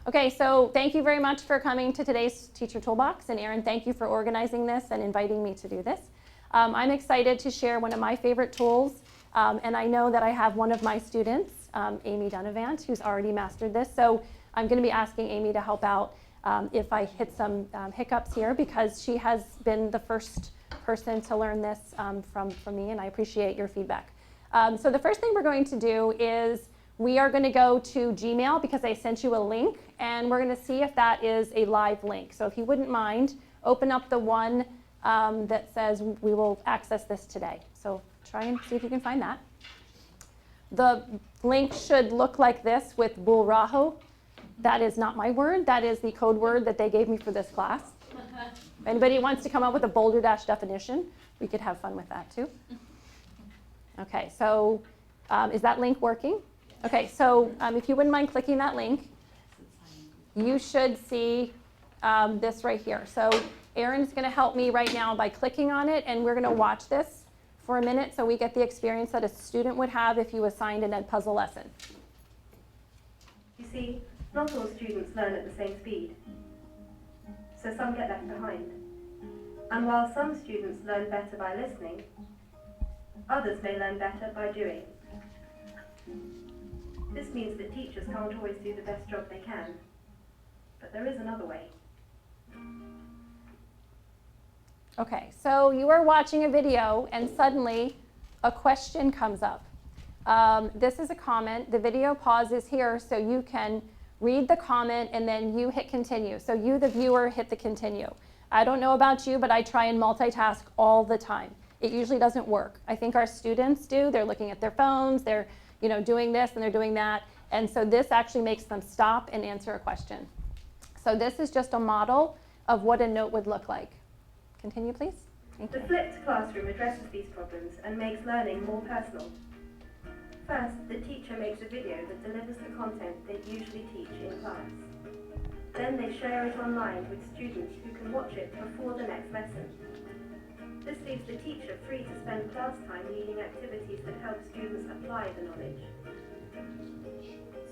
Okay, so thank you very much for coming to today's Teacher Toolbox. And Erin, thank you for organizing this and inviting me to do this. I'm excited to share one of my favorite tools. And I know that I have one of my students, Amy Dunavant, who's already mastered this. So I'm going to be asking Amy to help out if I hit some hiccups here, because she has been the first person to learn this from me, and I appreciate your feedback. So the first thing we're going to do is we are going to go to Gmail, because I sent you a link, and we're going to see if that is a live link. So if you wouldn't mind, open up the one that says we will access this today. So try and see if you can find that. The link should look like this with bulrajo. That is not my word. That is the code word that they gave me for this class. If anybody wants to come up with a Boulder Dash definition, we could have fun with that too. Okay, so is that link working? Okay, so if you wouldn't mind clicking that link, you should see this right here. So Erin's going to help me right now by clicking on it, and we're going to watch this for a minute so we get the experience that a student would have if you assigned an EdPuzzle lesson. You see, not all students learn at the same speed, so some get left behind. And while some students learn better by listening, others may learn better by doing. This means that teachers can't always do the best job they can, but there is another way. Okay, so you are watching a video and suddenly a question comes up. This is a comment. The video pauses here so you can read the comment and then you hit continue. So you, the viewer, hit the continue. I don't know about you, but I try and multitask all the time. It usually doesn't work. I think our students do. They're looking at their phones, they're doing this and they're doing that. And so this actually makes them stop and answer a question. So this is just a model of what a note would look like. Continue, please. Thank you. The flipped classroom addresses these problems and makes learning more personal. First, the teacher makes a video that delivers the content they usually teach in class. Then they share it online with students who can watch it before the next lesson. This leaves the teacher free to spend class time leading activities that help students apply the knowledge.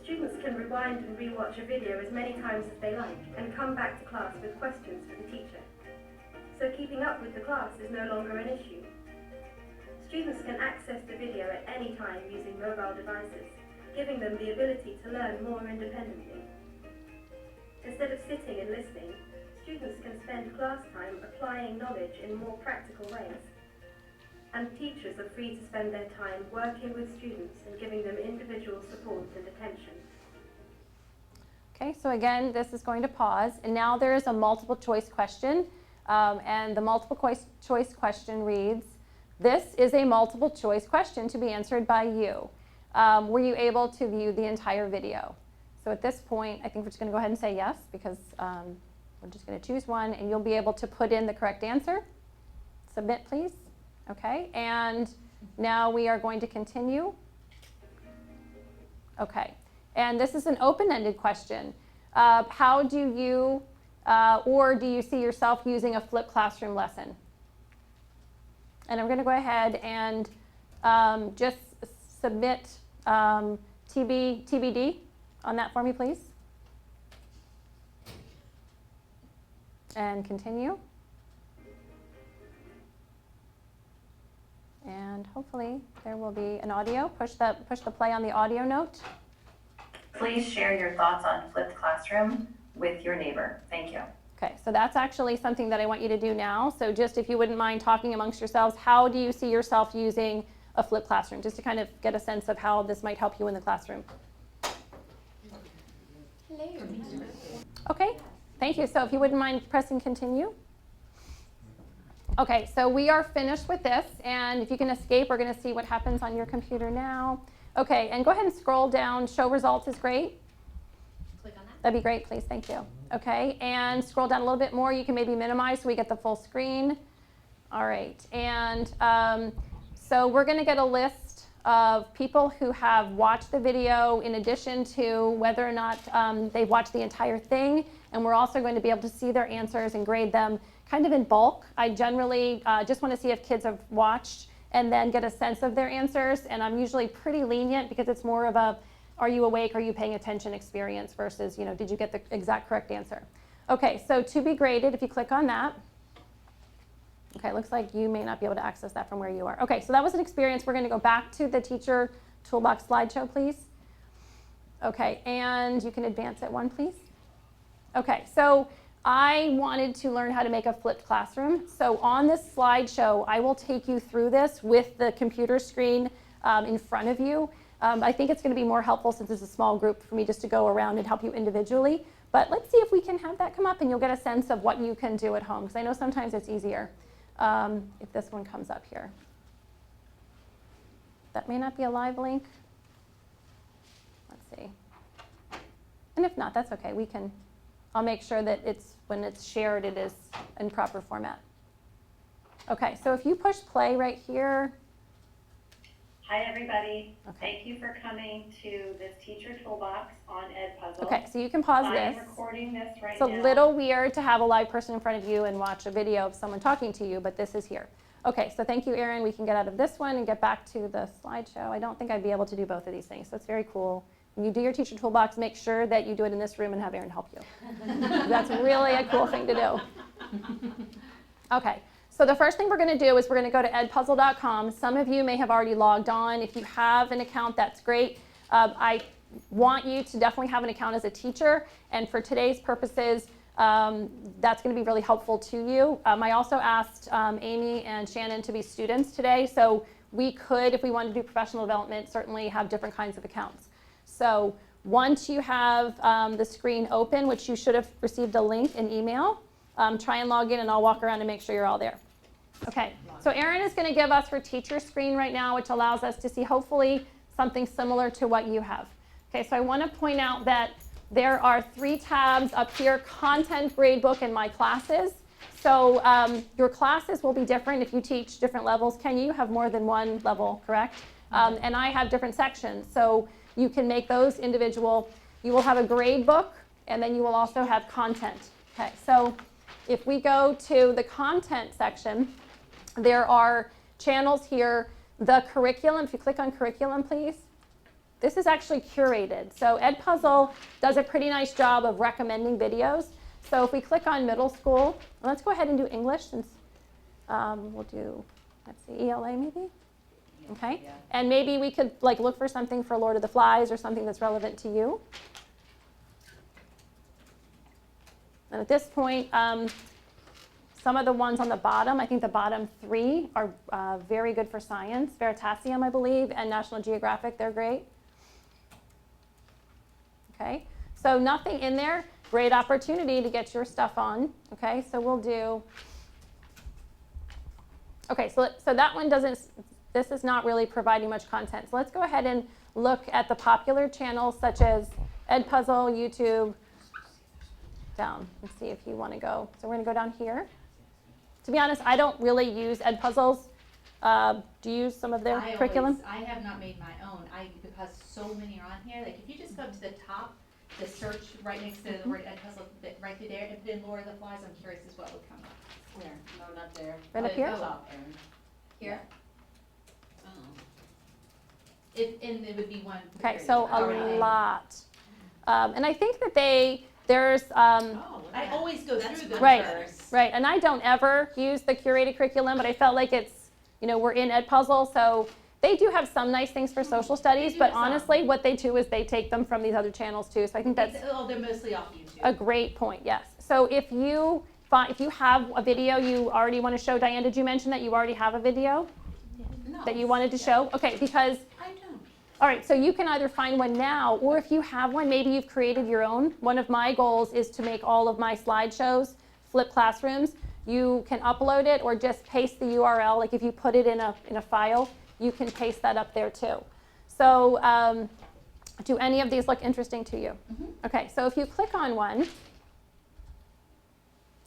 Students can rewind and rewatch a video as many times as they like and come back to class with questions for the teacher. So keeping up with the class is no longer an issue. Students can access the video at any time using mobile devices, giving them the ability to learn more independently. Instead of sitting and listening, students can spend class time applying knowledge in more practical ways. And teachers are free to spend their time working with students and giving them individual support and attention. Okay, so again, this is going to pause. And now there is a multiple choice question. And the multiple choice question reads, this is a multiple choice question to be answered by you. Were you able to view the entire video? So at this point, I think we're just going to go ahead and say yes, because we're just going to choose one, and you'll be able to put in the correct answer. Submit, please. Okay, and now we are going to continue. Okay, and this is an open-ended question. How do you or do you see yourself using a flipped classroom lesson? And I'm going to go ahead and just submit TBD on that for me, please. And continue. And hopefully there will be an audio. Push the play on the audio note. Please share your thoughts on flipped classroom with your neighbor. Thank you. Okay, so that's actually something that I want you to do now. So just if you wouldn't mind talking amongst yourselves, how do you see yourself using a flipped classroom? Just to kind of get a sense of how this might help you in the classroom. Hello. Okay, thank you. So if you wouldn't mind pressing continue. Okay, so we are finished with this, and if you can escape, we're going to see what happens on your computer now. Okay, and go ahead and scroll down. Show results is great. Click on that. That'd be great, please. Thank you. Okay, and scroll down a little bit more. You can maybe minimize so we get the full screen. All right, and so we're going to get a list of people who have watched the video in addition to whether or not they've watched the entire thing, and we're also going to be able to see their answers and grade them kind of in bulk. I generally just want to see if kids have watched and then get a sense of their answers, and I'm usually pretty lenient because it's more of a are you awake, are you paying attention experience versus, did you get the exact correct answer? Okay, so to be graded, if you click on that, okay, it looks like you may not be able to access that from where you are. Okay, so that was an experience. We're going to go back to the teacher toolbox slideshow, please. Okay, and you can advance it one, please. Okay, so I wanted to learn how to make a flipped classroom. So on this slideshow, I will take you through this with the computer screen in front of you. I think it's going to be more helpful since it's a small group for me just to go around and help you individually. But let's see if we can have that come up and you'll get a sense of what you can do at home, because I know sometimes it's easier if this one comes up here. That may not be a live link. Let's see. And if not, that's okay. I'll make sure that when it's shared, it is in proper format. Okay, so if you push play right here. Hi, everybody. Okay. Thank you for coming to this teacher toolbox on EdPuzzle. Okay, so you can pause this. I'm recording this right It's now. a little weird to have a live person in front of you and watch a video of someone talking to you, but this is here. Okay, so thank you, Erin. We can get out of this one and get back to the slideshow. I don't think I'd be able to do both of these things, so it's very cool. When you do your teacher toolbox, make sure that you do it in this room and have Erin help you. That's really a cool thing to do. Okay, so the first thing we're going to do is we're going to go to edpuzzle.com. Some of you may have already logged on. If you have an account, that's great. I want you to definitely have an account as a teacher, and for today's purposes, that's going to be really helpful to you. I also asked Amy and Shannon to be students today, so we could, if we wanted to do professional development, certainly have different kinds of accounts. So once you have the screen open, which you should have received a link in email, try and log in and I'll walk around and make sure you're all there. Okay, so Erin is going to give us her teacher screen right now, which allows us to see hopefully something similar to what you have. Okay, so I want to point out that there are 3 tabs up here: Content, Gradebook, and My Classes. So your classes will be different if you teach different levels. Ken, you have more than one level, correct? And I have different sections, so you can make those individual. You will have a gradebook, and then you will also have content. Okay, so if we go to the content section, there are channels here. The curriculum, if you click on curriculum, please. This is actually curated. So EdPuzzle does a pretty nice job of recommending videos. So if we click on middle school, let's go ahead and do English since we'll do, let's see, ELA maybe? Okay, yeah. And maybe we could look for something for Lord of the Flies or something that's relevant to you. And at this point, some of the ones on the bottom, I think the bottom 3 are very good for science. Veritasium, I believe, and National Geographic, they're great. Okay, so nothing in there. Great opportunity to get your stuff on. Okay, so we'll do, okay, so that one doesn't, this is not really providing much content. So let's go ahead and look at the popular channels such as EdPuzzle, YouTube, down. Let's see if you want to go. So we're going to go down here. To be honest, I don't really use EdPuzzles. Do you use some of their curriculum? I have not made my own. Because so many are on here. Like if you just go to the top, the search right next to the word EdPuzzle, right there, and then Lord of the Flies, I'm curious as what would come up. Where? No, not there. Right up here? Here? Oh. And it would be one. Okay, so a lot. And I think that there's I always go through them first. Right, and I don't ever use the curated curriculum, but I felt like it's, we're in EdPuzzle, so they do have some nice things for social studies, but honestly, what they do is they take them from these other channels too, so I think that's they're mostly off YouTube. A great point, yes. So if you have a video you already want to show, Diane, did you mention that you already have a video that you wanted to show? Okay, because I don't. All right, so you can either find one now, or if you have one, maybe you've created your own. One of my goals is to make all of my slideshows flip classrooms. You can upload it or just paste the URL. Like if you put it in a file, you can paste that up there too. So do any of these look interesting to you? Mm-hmm. Okay, so if you click on one,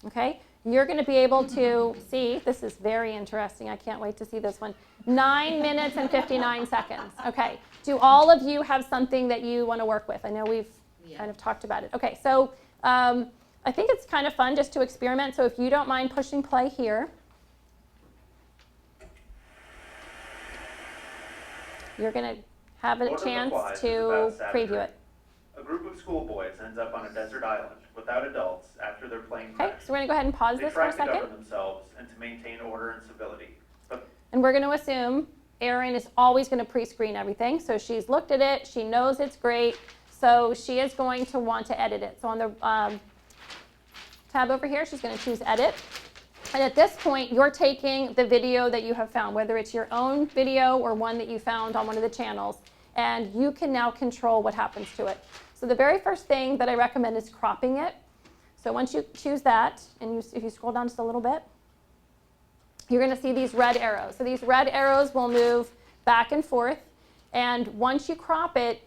okay, you're going to be able to see, this is very interesting. I can't wait to see this one. 9 minutes and 59 seconds. Okay, do all of you have something that you want to work with? I know we've kind of talked about it. Okay, so I think it's kind of fun just to experiment. So if you don't mind pushing play here, you're going to have a Lord of the chance Flies is to about savagery. preview it. A group of schoolboys ends up on a desert island without adults after their plane Okay, crashes. so we're going to go ahead and pause They this for try a to second. govern themselves and to maintain order and civility. But And we're going to assume Erin is always going to pre-screen everything. So she's looked at it. She knows it's great. So she is going to want to edit it. So on the tab over here, she's going to choose Edit. And at this point, you're taking the video that you have found, whether it's your own video or one that you found on one of the channels, and you can now control what happens to it. So the very first thing that I recommend is cropping it. So once you choose that, and if you scroll down just a little bit, you're going to see these red arrows. So these red arrows will move back and forth, and once you crop it,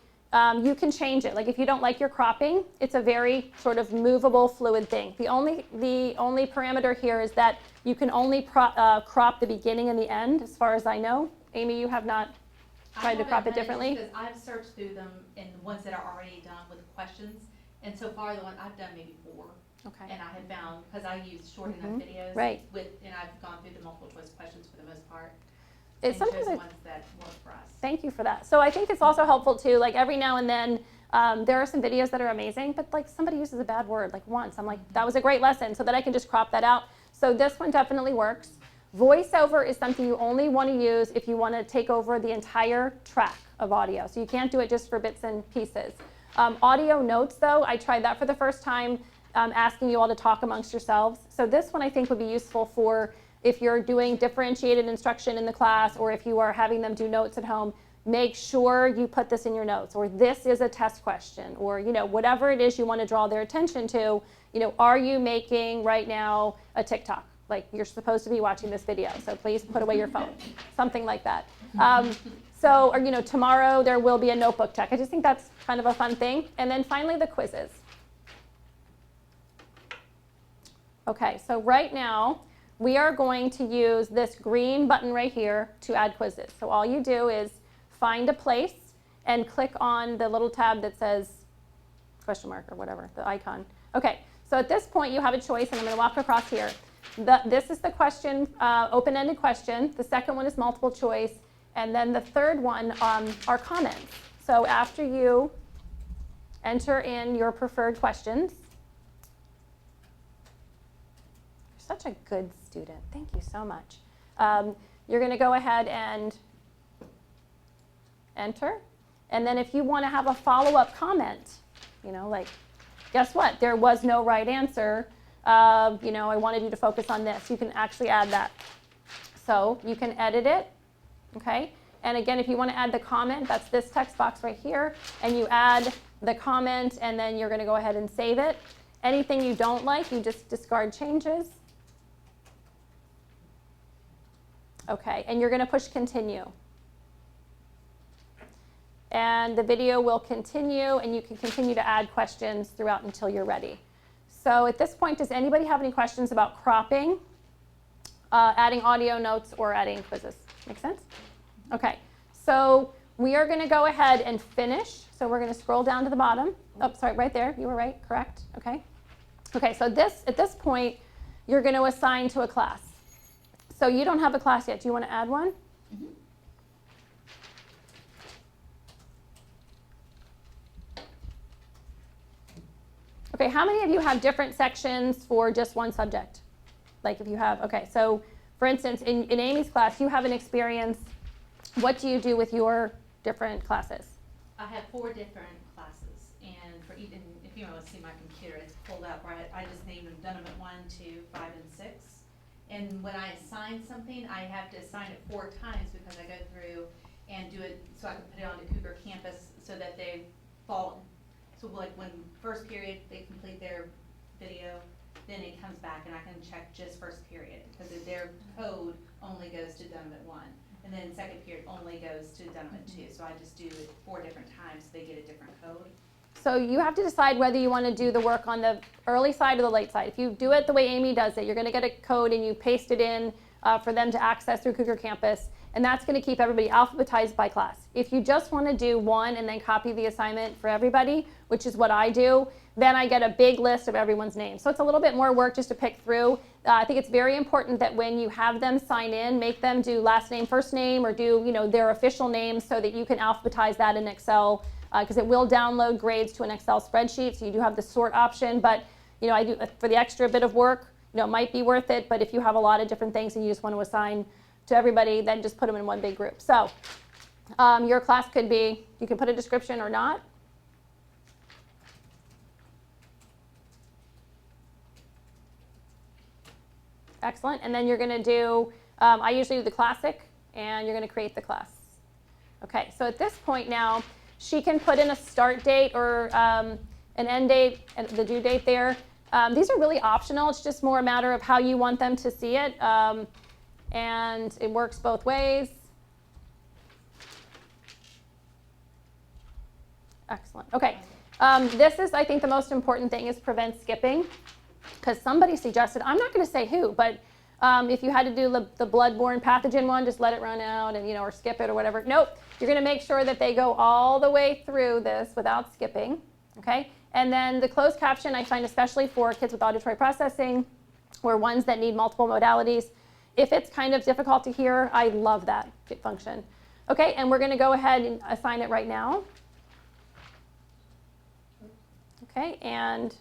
you can change it. Like if you don't like your cropping, it's a very sort of movable, fluid thing. The only parameter here is that you can only crop the beginning and the end, as far as I know. Amy, you have not tried to crop it differently? Because I've searched through them and the ones that are already done with questions, and so far the one I've done maybe 4. Okay. And I have found, because I use short enough videos. Right. And I've gone through the multiple choice questions for the most part. It's And sometimes chose ones that work for us. Thank you for that. So I think it's also helpful too, like every now and then, there are some videos that are amazing, but like somebody uses a bad word like once. I'm like, that was a great lesson, so that I can just crop that out. So this one definitely works. VoiceOver is something you only want to use if you want to take over the entire track of audio. So you can't do it just for bits and pieces. Audio notes though, I tried that for the first time, asking you all to talk amongst yourselves. So this one I think would be useful for if you're doing differentiated instruction in the class, or if you are having them do notes at home. Make sure you put this in your notes, or this is a test question, or whatever it is you want to draw their attention to. Are you making right now a TikTok? Like you're supposed to be watching this video, so please put away your phone, something like that. Or tomorrow there will be a notebook check. I just think that's kind of a fun thing. And then finally the quizzes. Okay, so right now we are going to use this green button right here to add quizzes. So all you do is find a place and click on the little tab that says question mark or whatever, the icon. Okay, so at this point you have a choice, and I'm going to walk across here. This is the question, open-ended question. The second one is multiple choice. And then the third one are comments. So after you enter in your preferred questions, you're such a good student. Thank you so much. You're going to go ahead and enter. And then if you want to have a follow-up comment, like, guess what? There was no right answer. I wanted you to focus on this. You can actually add that. So you can edit it, okay? And again, if you want to add the comment, that's this text box right here, and you add the comment, and then you're going to go ahead and save it. Anything you don't like, you just discard changes. Okay, and you're going to push continue. And the video will continue, and you can continue to add questions throughout until you're ready. So at this point, does anybody have any questions about cropping, adding audio notes, or adding quizzes? Make sense? Okay, so we are going to go ahead and finish. So we're going to scroll down to the bottom. Oh, sorry, right there. You were right, correct? Okay. Okay, so at this point, you're going to assign to a class. So you don't have a class yet. Do you want to add one? Mm-hmm. Okay, how many of you have different sections for just one subject? Like if you have, okay, so for instance, in Amy's class, you have an experience. What do you do with your different classes? I have 4 different classes, and for even if you want to see my computer, it's pulled up right. I just named them Dunham 1, 2, 5, and 6. And when I assign something, I have to assign it 4 times because I go through and do it so I can put it onto Cougar Campus so that they fall. So like when first period they complete their video, then it comes back and I can check just first period because their code only goes to Dunham 1. And then second period only goes to Dunham 2. So I just do it 4 different times so they get a different code. So you have to decide whether you want to do the work on the early side or the late side. If you do it the way Amy does it, you're going to get a code and you paste it in for them to access through Cougar Campus. and that's going to keep everybody alphabetized by class. If you just want to do one and then copy the assignment for everybody, which is what I do, then I get a big list of everyone's names. So it's a little bit more work just to pick through. I think it's very important that when you have them sign in, make them do last name, first name, or do their official names so that you can alphabetize that in Excel, because it will download grades to an Excel spreadsheet. So you do have the sort option, but I do for the extra bit of work. It might be worth it, but if you have a lot of different things and you just want to assign to everybody, then just put them in one big group. So your class could be, you can put a description or not. Excellent. And then you're going to do, I usually do the classic, and you're going to create the class. Okay, so at this point now, she can put in a start date or an end date and the due date there. These are really optional. It's just more a matter of how you want them to see it. And it works both ways. Excellent. Okay. This is, I think, the most important thing is prevent skipping. Because somebody suggested, I'm not going to say who, but if you had to do the bloodborne pathogen one, just let it run out and, or skip it or whatever. Nope. You're going to make sure that they go all the way through this without skipping. Okay. And then the closed caption I find especially for kids with auditory processing or ones that need multiple modalities. If it's kind of difficult to hear, I love that function. Okay, and we're going to go ahead and assign it right now. Okay, and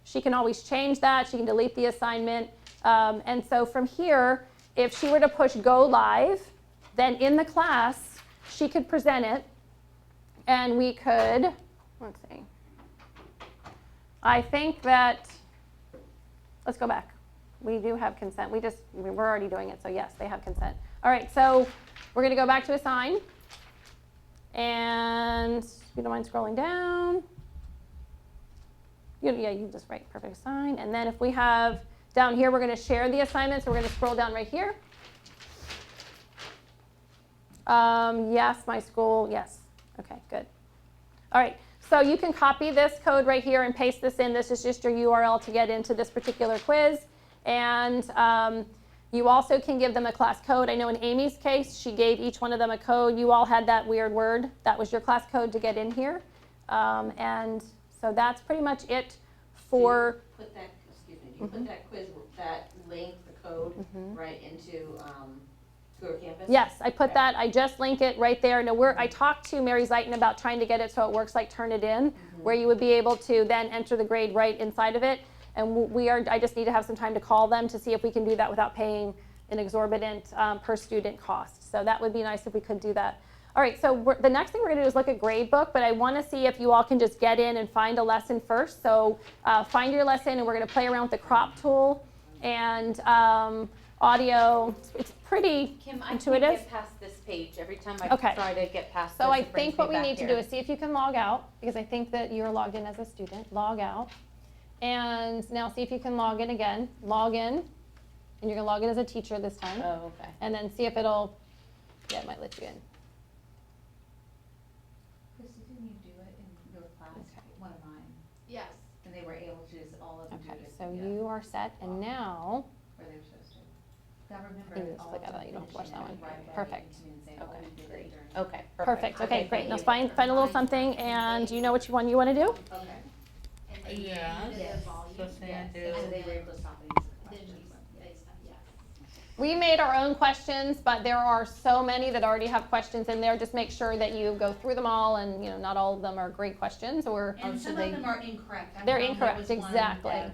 she can always change that. She can delete the assignment. And so from here, if she were to push go live, then in the class, she could present it. And we could, let's see. I think that, let's go back. We do have consent. We're already doing it, so yes, they have consent. All right, so we're going to go back to assign. And if you don't mind scrolling down. Yeah, you just write perfect assign. And then if we have down here, we're going to share the assignment. So we're going to scroll down right here. Yes, my school, yes. Okay, good. All right, so you can copy this code right here and paste this in. This is just your URL to get into this particular quiz. And you also can give them a class code. I know in Amy's case, she gave each one of them a code. You all had that weird word. That was your class code to get in here. And so that's pretty much it for... Put that, excuse me, you put that quiz, that link, the code, right into Tour Campus? Yes, I put that. I just link it right there. No, I talked to Mary Zeiton about trying to get it so it works like Turnitin, where you would be able to then enter the grade right inside of it. And I just need to have some time to call them to see if we can do that without paying an exorbitant per student cost. So that would be nice if we could do that. All right, so the next thing we're going to do is look at gradebook, but I want to see if you all can just get in and find a lesson first. So find your lesson, and we're going to play around with the crop tool and audio. It's pretty Kim, intuitive. I can't get past this page every time I try to get past So this. I think what we need to do is see if you can log out, because I think that you're logged in as a student. Log out. And now see if you can log in again. Log in. And you're going to log in as a teacher this time. Oh, okay. And then see if it'll, yeah, it might let you in. Chrissy, didn't you do it in your class, one of mine? Yes. And they were able to just all of them do Okay, it. so you are set. And now, Where they were supposed to. I remember You just all click of out them that. You don't have to watch finishing that it one. right away Perfect. and coming and saying, Okay, oh, we did it great. during- Okay, perfect. Okay, great. thank Now you. find a little something, and do you know which one you want to do? Okay. And then Yes. you did the volume. So say I Yes. do- And And they were then able to stop and answer the then questions. you say stuff, yes. We made our own questions, but there are so many that already have questions in there. Just make sure that you go through them all, and not all of them are great questions, or And some of them are incorrect. I They're found there incorrect, was one exactly. that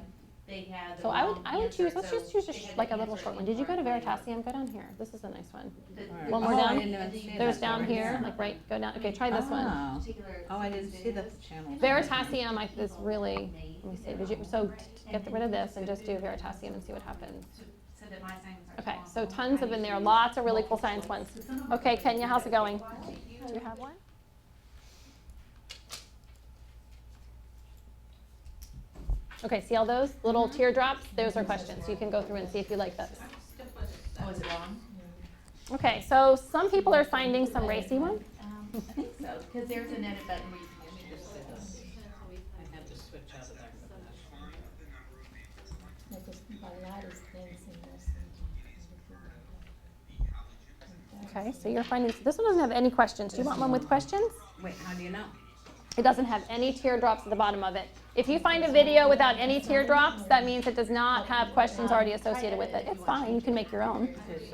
They had the so I wrong would answer, choose. Let's so just choose they had like to a little answer short one. Did you go to incorrectly. Veritasium? Go down here. This is a nice one. The- One more Oh, down? I didn't even see There's that down one. here, like right. Go down. Okay, try this one. Oh. Particular Oh, I didn't see the things channel. Veritasium is really. Let me see. Did you? So get rid of this and just do Veritasium and see what happens. So that my assignments are Okay, small. so tons of in there. Lots of really cool science ones. Okay, Kenya, how's it going? Do you have one? Okay, see all those little teardrops? Those are questions. So you can go through and see if you like those. Oh, is it wrong? Okay, so some people are finding some racy ones. I think so, because there's an edit button where you can just switch this. I have to switch out of that. Okay, so you're finding, this one doesn't have any questions. Do you want one with questions? Wait, how do you know? It doesn't have any teardrops at the bottom of it. If you find a video without any teardrops, that means it does not have questions already associated with it. It's fine, you can make your own. Okay,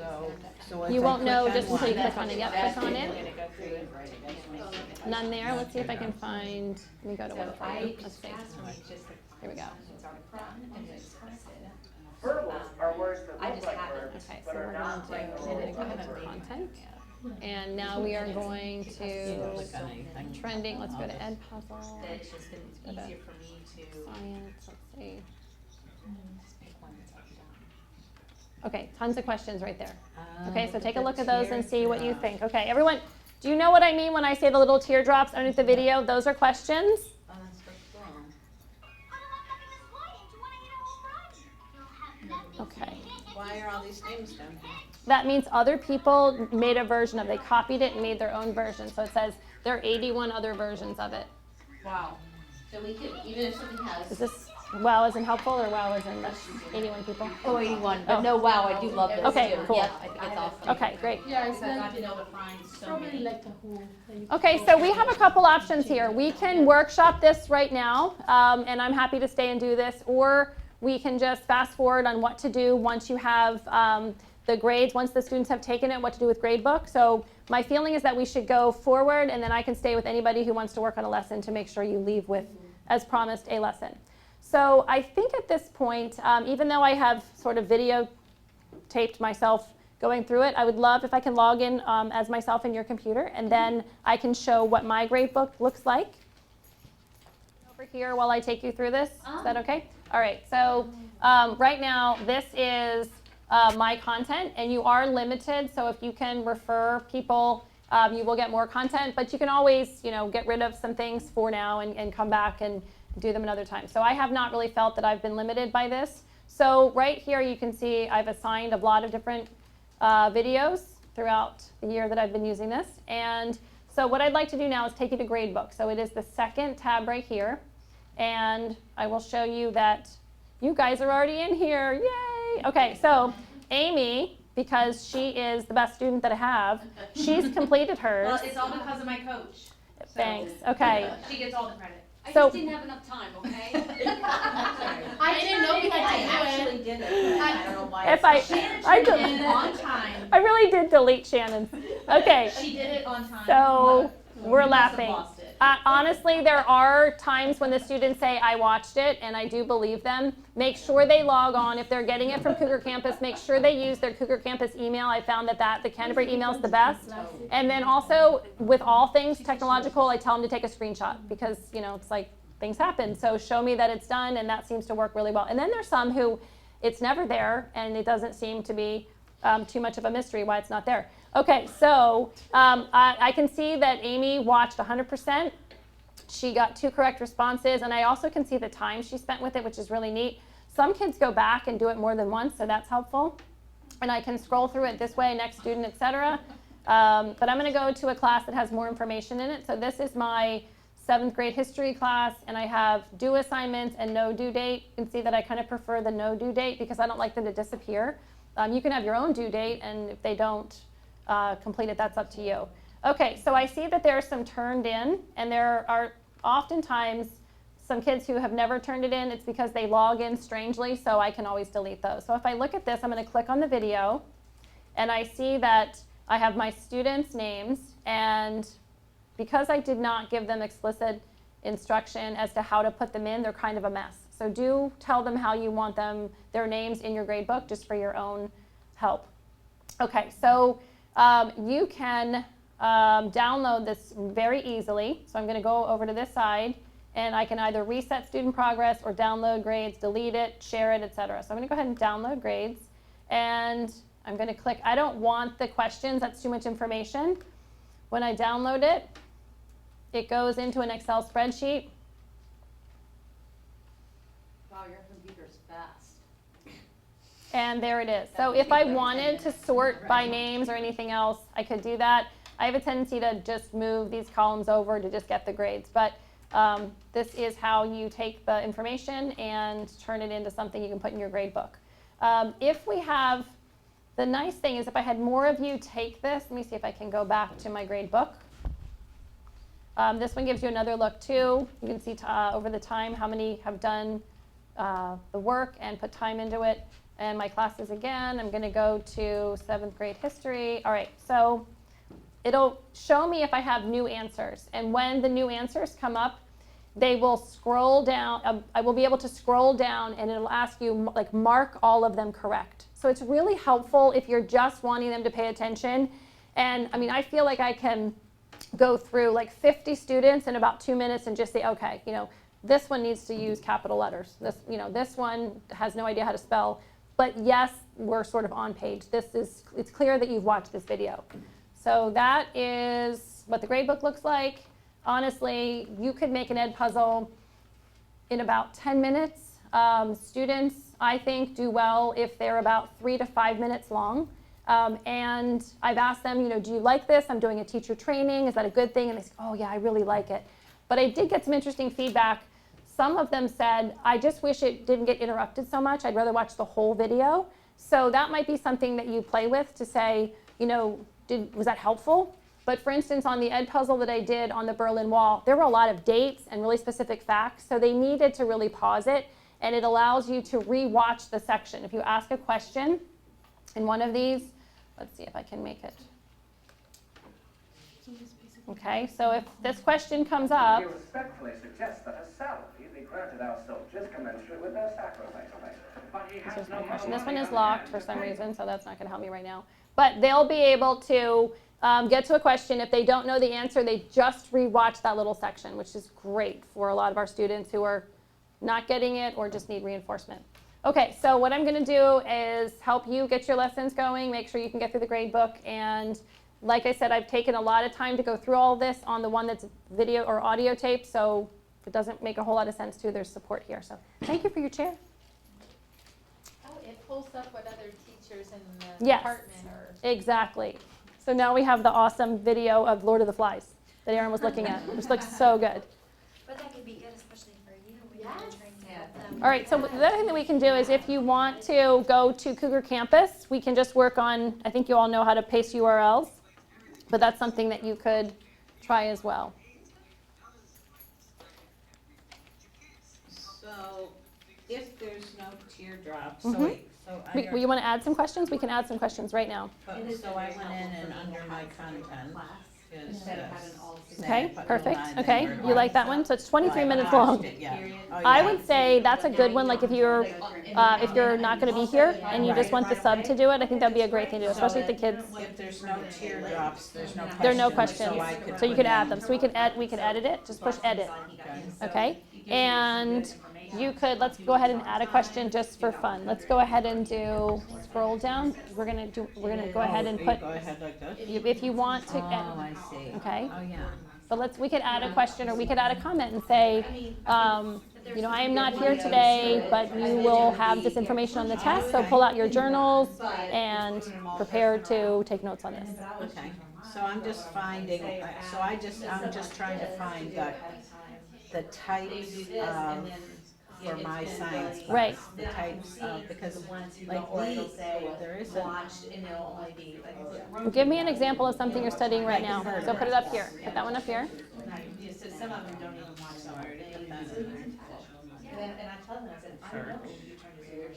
so once You I won't know click on just until you one, click on it. Yep, click on it. I'm gonna go through and write it. None there. Let's see if I can find, let me go to one for you. Let's see. Here we go. Verbals are words that I look just like haven't. words, Okay, so but we're are going not to, like we're going to go ahead and content. And now we are going to trending. Let's go to EdPuzzle. That it's just been easier for me to Science, let's see. just pick one that's up and down. Okay, tons of questions right there. Okay, so take a look at those and see what you think. Okay, everyone, do you know what I mean when I say the little teardrops underneath the video? Those are questions. Oh, that's what's wrong. Okay. Why are all these names down here? That means other people made a version of it. They copied it and made their own version. So it says there are 81 other versions of it. Wow. So we could, even if something Is has, this wow isn't helpful or wow isn't 81 people? 81, Oh. but no, wow, I do love this Okay, too. cool. Yeah, I think it's awesome. Okay, great. Yeah, it's Because I've like, been able to find so probably many. like a whole. Okay, so we have a couple options here. We can workshop this right now, and I'm happy to stay and do this, or we can just fast forward on what to do once you have the grades, once the students have taken it, what to do with gradebook. So my feeling is that we should go forward, and then I can stay with anybody who wants to work on a lesson to make sure you leave with, as promised, a lesson. So I think at this point, even though I have sort of videotaped myself going through it, I would love if I can log in as myself in your computer, and then I can show what my gradebook looks like. Over here while I take you through this, is that okay? All right, so right now this is my content, and you are limited, so if you can refer people, you will get more content, but you can always, get rid of some things for now and come back and do them another time. So I have not really felt that I've been limited by this. So right here you can see I've assigned a lot of different videos throughout the year that I've been using this. And so what I'd like to do now is take you to gradebook. So it is the second tab right here. And I will show you that you guys are already in here. Yay! Okay, so Amy, because she is the best student that I have, she's completed hers. Well, it's all because of my coach. So Thanks. Okay. She gets all the credit. I So- just didn't have enough time, okay? I didn't know we I had to do actually it. did it, but I don't know why. If I, Shannon I, turned it del- in on time. I really did delete Shannon's. Okay. She did it on time. So but we're you must have laughing. lost it. Honestly, there are times when the students say, I watched it, and I do believe them. Make sure they log on. If they're getting it from Cougar Campus, make sure they use their Cougar Campus email. I found that the Canterbury email is the best. And then also, with all things technological, I tell them to take a screenshot because, it's like things happen. So show me that it's done, and that seems to work really well. And then there's some who it's never there, and it doesn't seem to be too much of a mystery why it's not there. Okay, so I can see that Amy watched 100%. She got 2 correct responses, and I also can see the time she spent with it, which is really neat. Some kids go back and do it more than once, so that's helpful. And I can scroll through it this way, next student, etc. But I'm going to go to a class that has more information in it. So this is my 7th grade history class, and I have due assignments and no due date. You can see that I kind of prefer the no due date because I don't like them to disappear. You can have your own due date, and if they don't complete it, that's up to you. Okay, so I see that there are some turned in, and there are oftentimes some kids who have never turned it in. It's because they log in strangely, so I can always delete those. So if I look at this, I'm going to click on the video, and I see that I have my students' names, and because I did not give them explicit instruction as to how to put them in, they're kind of a mess. So do tell them how you want their names in your gradebook, just for your own help. Okay, so you can download this very easily. So I'm going to go over to this side, and I can either reset student progress or download grades, delete it, share it, etc. So I'm going to go ahead and download grades, and I'm going to click. I don't want the questions. That's too much information. When I download it, it goes into an Excel spreadsheet. Wow, your computer's fast. And there it is. So if I wanted to sort by names or anything else, I could do that. I have a tendency to just move these columns over to just get the grades. But this is how you take the information and turn it into something you can put in your grade book. If we have The nice thing is if I had more of you take this, let me see if I can go back to my grade book. This one gives you another look too. You can see over the time how many have done the work and put time into it. And my classes again, I'm gonna go to 7th grade history. All right, so it'll show me if I have new answers. And when the new answers come up, they will scroll down. I will be able to scroll down and it'll ask you like mark all of them correct. So it's really helpful if you're just wanting them to pay attention. And I mean, I feel like I can go through like 50 students in about 2 minutes and just say, okay, you know, this one needs to use capital letters. This one has no idea how to spell. But yes, we're sort of on page. It's clear that you've watched this video. So that is what the gradebook looks like. Honestly, you could make an EdPuzzle in about 10 minutes. Students, I think, do well if they're about 3 to 5 minutes long. And I've asked them, you know, do you like this? I'm doing a teacher training. Is that a good thing? And they say, oh yeah, I really like it. But I did get some interesting feedback. Some of them said, I just wish it didn't get interrupted so much. I'd rather watch the whole video. So that might be something that you play with to say, you know, was that helpful? But for instance, on the EdPuzzle that I did on the Berlin Wall, there were a lot of dates and really specific facts. So they needed to really pause it. And it allows you to re-watch the section. If you ask a question in one of these, let's see if I can make it. Okay, so if this question comes up, We respectfully suggest that a salary be granted our soldiers commensurate with their sacrifice. But he has no question. more This one money is than locked that. for some reason, so that's not going to help me right now. But they'll be able to get to a question. If they don't know the answer, they just rewatch that little section, which is great for a lot of our students who are not getting it or just need reinforcement. Okay, so what I'm going to do is help you get your lessons going, make sure you can get through the grade book. And like I said, I've taken a lot of time to go through all of this on the one that's video or audio tape, so if it doesn't make a whole lot of sense to, there's support here. So thank you for your chair. Oh, it pulls up what other teachers in the Yes. department are. Exactly. So now we have the awesome video of Lord of the Flies that Erin was looking at, which looks so good. But that could be good, especially for you. When Yes. you're trying to help them. All right, so the other thing that we can do is if you want to go to Cougar Campus, we can just work on, I think you all know how to paste URLs, but that's something that you could try as well. So if there's no teardrops, Mhm. so wait, so I. You want to add some questions? We can add some questions right now. So I went in and under my content is Instead of having all this. Okay, Put perfect. line, then Okay, word you like line. that one? So it's 23 Well, I minutes watched long. it, yeah. Oh, I yeah. would say that's a good one, like if you're not going to be here and you just want the sub to do it, I think that'd be a great thing to do, especially with the kids. If there's no teardrops, there's no questions. There are no questions, so you put could in- add them. So we could edit it, just push edit, okay? And you could, let's go ahead and add a question just for fun. Let's go ahead and do, scroll down. We're gonna go ahead and put, Go ahead like this? if you want to, Oh, I see. okay? Oh, yeah. But we could add a question or we could add a comment and say, you know, I am not here today, but you will have this information on the test, so pull out your journals and prepare to take notes on this. Okay, so I'm just finding, I'm just trying to find the types for my science class. Right. The types of, because like these, there isn't. Well, give me an example of something you're studying right now. So put it up here. Put that one up here. So some of them don't even watch some. And I tell them, I said, I don't know, you turn to zero.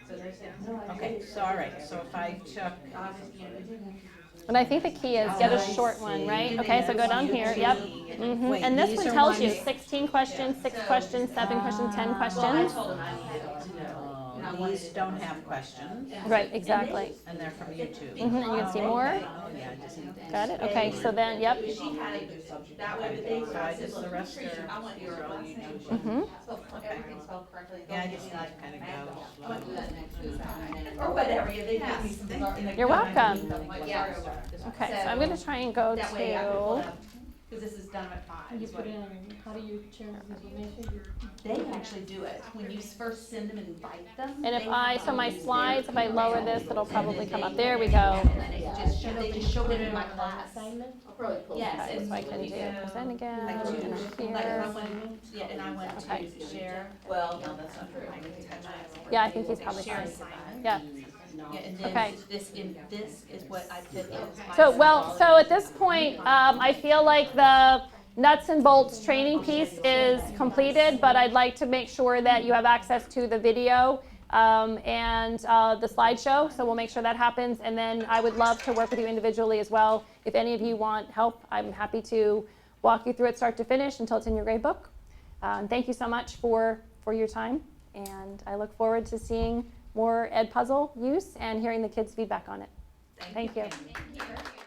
So they said, no, I Okay, so all right, so if I took, And I think the key is get a short one, right? Okay, so go down here. Yep. Wait, And this these one are tells you ones- 16 questions, 6 questions, 7 questions, 10 questions. these don't have questions, Right, exactly. and they're from YouTube. And you can see more. Oh, yeah, I just need that. Got it? Okay, so then, yep. She had it that way, but they So I just, the rest are, I want your are all last name. YouTube. So everything's spelled correctly. Yeah, I just need to kind of go slow. Or whatever, if they give me some. You're welcome. Yeah. Okay, so I'm going to try and go That way I can pull to, up, because this is done at 5. You is put what- in, how do you share this information? They actually do it, when you first send them and invite them. and if they so my have slides, if I lower this, it'll probably come up. There we go. And then it just they just showed it in my class. Assignment? I'll probably pull. Yes, Okay, and so I can do present again, Like and two, up like here. I went, yeah, and I went Okay. to share. Well, no, that's not true. I can touch it. Yeah, I think he's probably Share fine. assignment. Yeah. Yeah, and Okay. then this is what I put in my. So at this point, I feel like the nuts and bolts training piece is completed, but I'd like to make sure that you have access to the video and the slideshow. So we'll make sure that happens. And then I would love to work with you individually as well. If any of you want help, I'm happy to walk you through it start to finish until it's in your grade book. Thank you so much for your time. And I look forward to seeing more EdPuzzle use and hearing the kids' feedback on it. Thank you. Thank you.